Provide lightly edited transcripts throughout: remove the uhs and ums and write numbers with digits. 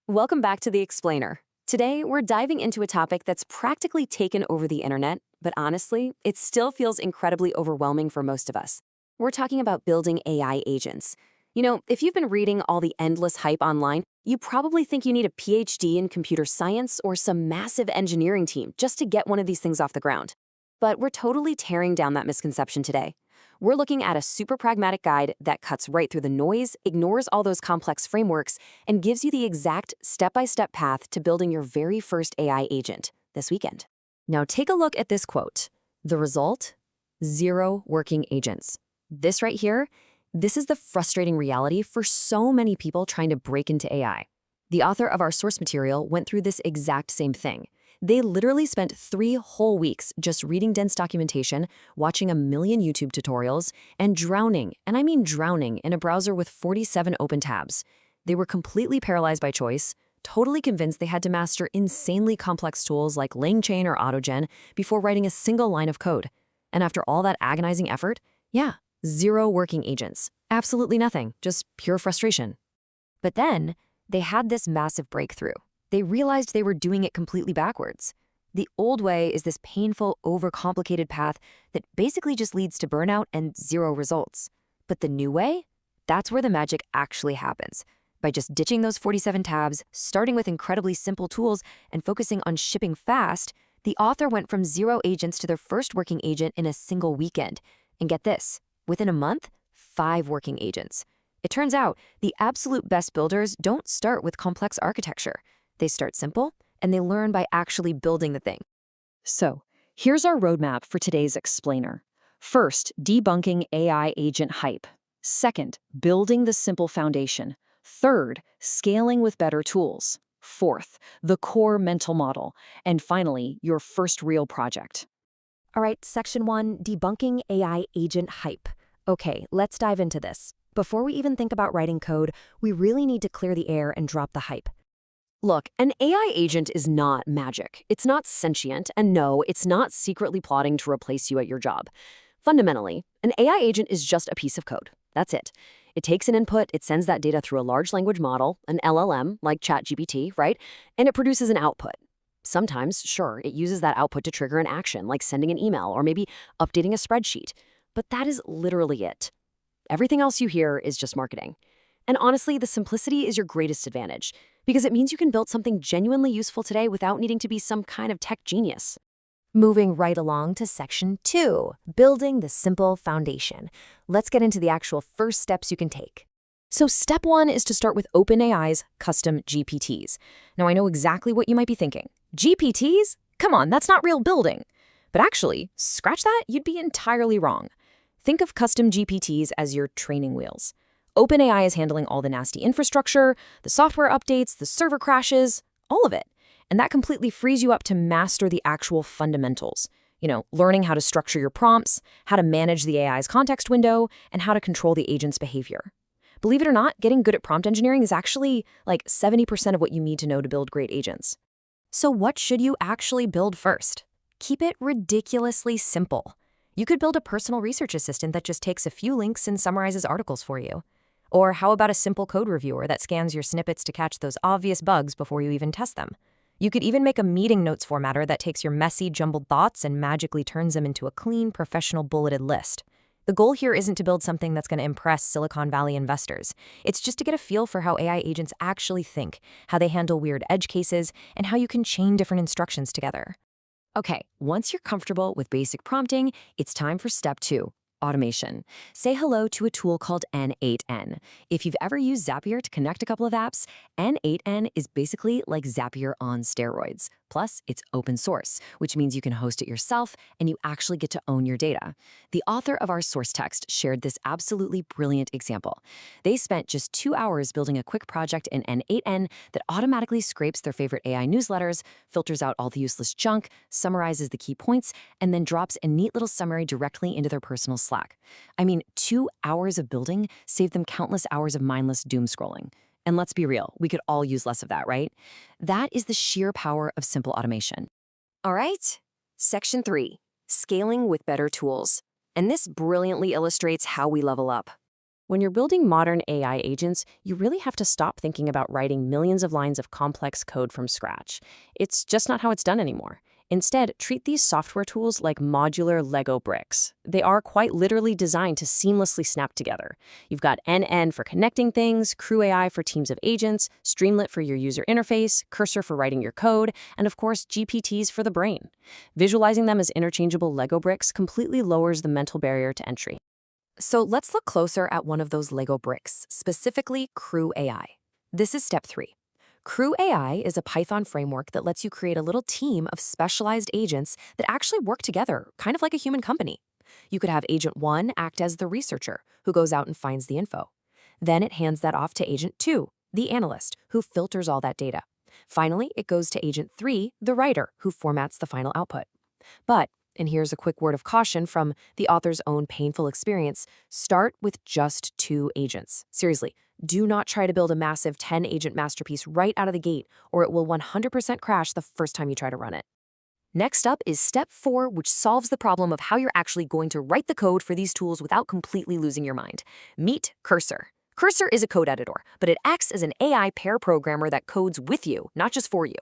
Welcome back to The Explainer. Today, we're diving into a topic that's practically taken over the internet, but honestly, it still feels incredibly overwhelming for most of us. We're talking about building AI agents. If you've been reading all the endless hype online, you probably think you need a PhD in computer science or some massive engineering team just to get one of these things off the ground. But we're totally tearing down that misconception today. We're looking at a super pragmatic guide that cuts right through the noise, ignores all those complex frameworks, and gives you the exact step-by-step path to building your very first AI agent this weekend. Now take a look at this quote. The result? 0 working agents. This right here, this is the frustrating reality for so many people trying to break into AI. The author of our source material went through this exact same thing. They literally spent 3 whole weeks just reading dense documentation, watching a million YouTube tutorials, and drowning, and I mean drowning, in a browser with 47 open tabs. They were completely paralyzed by choice, totally convinced they had to master insanely complex tools like LangChain or AutoGen before writing a single line of code. And after all that agonizing effort, 0 working agents. Absolutely nothing, just pure frustration. But then, they had this massive breakthrough. They realized they were doing it completely backwards. The old way is this painful, overcomplicated path that basically just leads to burnout and 0 results. But the new way? That's where the magic actually happens. By just ditching those 47 tabs, starting with incredibly simple tools, and focusing on shipping fast, the author went from 0 agents to their first working agent in a single weekend. And get this, within a month, 5 working agents. It turns out the absolute best builders don't start with complex architecture. They start simple, and they learn by actually building the thing. So, here's our roadmap for today's explainer. First, debunking AI agent hype. Second, building the simple foundation. Third, scaling with better tools. Fourth, the core mental model. And finally, your first real project. All right, Section 1, debunking AI agent hype. Okay, let's dive into this. Before we even think about writing code, we really need to clear the air and drop the hype. Look, an AI agent is not magic. It's not sentient, and no, it's not secretly plotting to replace you at your job. Fundamentally, an AI agent is just a piece of code. That's it. It takes an input, it sends that data through a large language model, an LLM, like ChatGPT, right? And it produces an output. Sometimes, sure, it uses that output to trigger an action, like sending an email or maybe updating a spreadsheet. But that is literally it. Everything else you hear is just marketing. And honestly, the simplicity is your greatest advantage, because it means you can build something genuinely useful today without needing to be some kind of tech genius. Moving right along to Section 2, building the simple foundation. Let's get into the actual first steps you can take. So step 1 is to start with OpenAI's Custom GPTs. Now I know exactly what you might be thinking. GPTs? Come on, that's not real building. But actually, scratch that, you'd be entirely wrong. Think of Custom GPTs as your training wheels. OpenAI is handling all the nasty infrastructure, the software updates, the server crashes, all of it. And that completely frees you up to master the actual fundamentals. Learning how to structure your prompts, how to manage the AI's context window, and how to control the agent's behavior. Believe it or not, getting good at prompt engineering is actually like 70% of what you need to know to build great agents. So what should you actually build first? Keep it ridiculously simple. You could build a personal research assistant that just takes a few links and summarizes articles for you. Or how about a simple code reviewer that scans your snippets to catch those obvious bugs before you even test them? You could even make a meeting notes formatter that takes your messy, jumbled thoughts and magically turns them into a clean, professional bulleted list. The goal here isn't to build something that's going to impress Silicon Valley investors. It's just to get a feel for how AI agents actually think, how they handle weird edge cases, and how you can chain different instructions together. Okay, once you're comfortable with basic prompting, it's time for step 2. Automation. Say hello to a tool called n8n. If you've ever used Zapier to connect a couple of apps, n8n is basically like Zapier on steroids. Plus, it's open source, which means you can host it yourself and you actually get to own your data. The author of our source text shared this absolutely brilliant example. They spent just 2 hours building a quick project in n8n that automatically scrapes their favorite AI newsletters, filters out all the useless junk, summarizes the key points, and then drops a neat little summary directly into their personal Slack. I mean, 2 hours of building saved them countless hours of mindless doom scrolling. And let's be real, we could all use less of that, right? That is the sheer power of simple automation. All right, Section 3, scaling with better tools. And this brilliantly illustrates how we level up. When you're building modern AI agents, you really have to stop thinking about writing millions of lines of complex code from scratch. It's just not how it's done anymore. Instead, treat these software tools like modular Lego bricks. They are quite literally designed to seamlessly snap together. You've got n8n for connecting things, CrewAI for teams of agents, Streamlit for your user interface, Cursor for writing your code, and of course, GPTs for the brain. Visualizing them as interchangeable Lego bricks completely lowers the mental barrier to entry. So let's look closer at one of those Lego bricks, specifically CrewAI. This is step 3. CrewAI is a Python framework that lets you create a little team of specialized agents that actually work together, kind of like a human company. You could have Agent 1 act as the researcher, who goes out and finds the info. Then it hands that off to Agent 2, the analyst, who filters all that data. Finally, it goes to Agent 3, the writer, who formats the final output. But, and here's a quick word of caution from the author's own painful experience, start with just 2 agents. Seriously, do not try to build a massive 10-agent masterpiece right out of the gate, or it will 100% crash the first time you try to run it. Next up is step 4, which solves the problem of how you're actually going to write the code for these tools without completely losing your mind. Meet Cursor. Cursor is a code editor, but it acts as an AI pair programmer that codes with you, not just for you.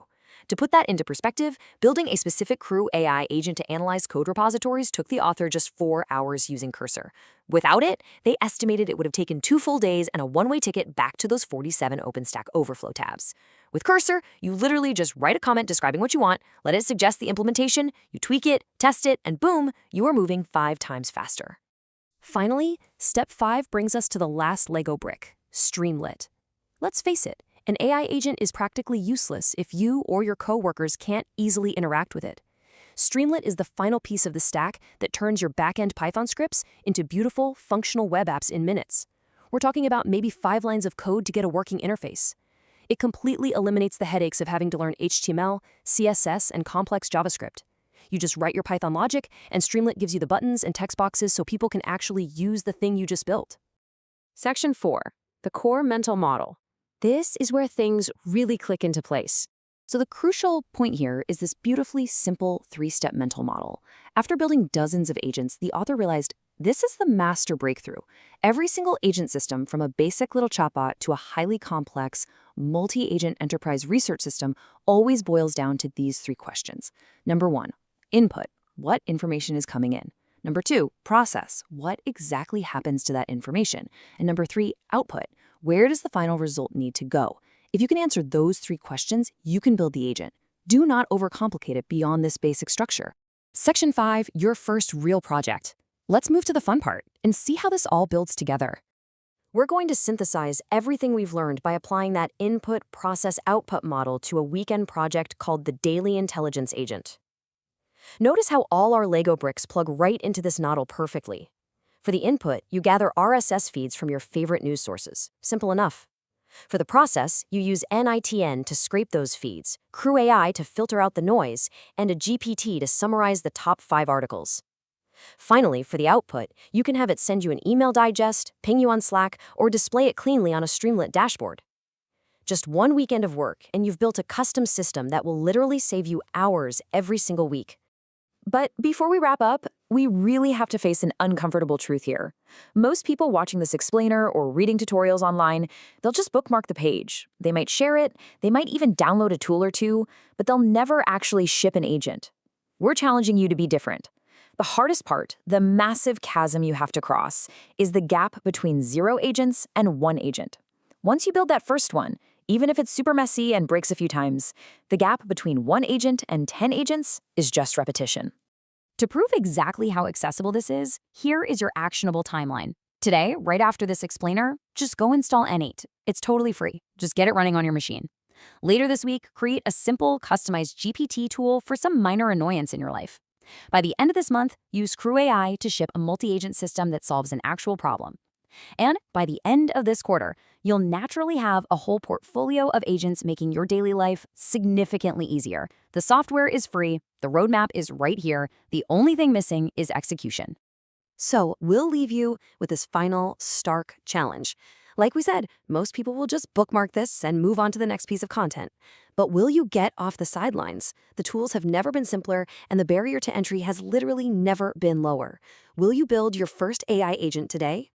To put that into perspective, building a specific CrewAI agent to analyze code repositories took the author just 4 hours using Cursor. Without it, they estimated it would have taken 2 full days and a one-way ticket back to those 47 OpenStack Overflow tabs. With Cursor, you literally just write a comment describing what you want, let it suggest the implementation, you tweak it, test it, and boom, you are moving 5 times faster. Finally, step 5 brings us to the last Lego brick, Streamlit. Let's face it, an AI agent is practically useless if you or your coworkers can't easily interact with it. Streamlit is the final piece of the stack that turns your back-end Python scripts into beautiful, functional web apps in minutes. We're talking about maybe 5 lines of code to get a working interface. It completely eliminates the headaches of having to learn HTML, CSS, and complex JavaScript. You just write your Python logic, and Streamlit gives you the buttons and text boxes so people can actually use the thing you just built. Section 4, the core mental model. This is where things really click into place. So the crucial point here is this beautifully simple 3-step mental model. After building dozens of agents, the author realized this is the master breakthrough. Every single agent system, from a basic little chatbot to a highly complex, multi-agent enterprise research system, always boils down to these 3 questions. Number 1, input. What information is coming in? Number 2, process. What exactly happens to that information? And number 3, output. Where does the final result need to go? If you can answer those 3 questions, you can build the agent. Do not overcomplicate it beyond this basic structure. Section 5, your first real project. Let's move to the fun part and see how this all builds together. We're going to synthesize everything we've learned by applying that input, process, output model to a weekend project called the Daily Intelligence Agent. Notice how all our Lego bricks plug right into this model perfectly. For the input, you gather RSS feeds from your favorite news sources. Simple enough. For the process, you use n8n to scrape those feeds, CrewAI to filter out the noise, and a GPT to summarize the top 5 articles. Finally, for the output, you can have it send you an email digest, ping you on Slack, or display it cleanly on a Streamlit dashboard. Just one weekend of work, and you've built a custom system that will literally save you hours every single week. But before we wrap up, we really have to face an uncomfortable truth here. Most people watching this explainer or reading tutorials online, they'll just bookmark the page. They might share it, they might even download a tool or 2, but they'll never actually ship an agent. We're challenging you to be different. The hardest part, the massive chasm you have to cross, is the gap between 0 agents and 1 agent. Once you build that first one, even if it's super messy and breaks a few times, the gap between 1 agent and 10 agents is just repetition. To prove exactly how accessible this is, here is your actionable timeline. Today, right after this explainer, just go install n8. It's totally free. Just get it running on your machine. Later this week, create a simple, customized GPT tool for some minor annoyance in your life. By the end of this month, use CrewAI to ship a multi-agent system that solves an actual problem. And by the end of this quarter, you'll naturally have a whole portfolio of agents making your daily life significantly easier. The software is free, the roadmap is right here, the only thing missing is execution. So we'll leave you with this final, stark challenge. Like we said, most people will just bookmark this and move on to the next piece of content. But will you get off the sidelines? The tools have never been simpler, and the barrier to entry has literally never been lower. Will you build your first AI agent today?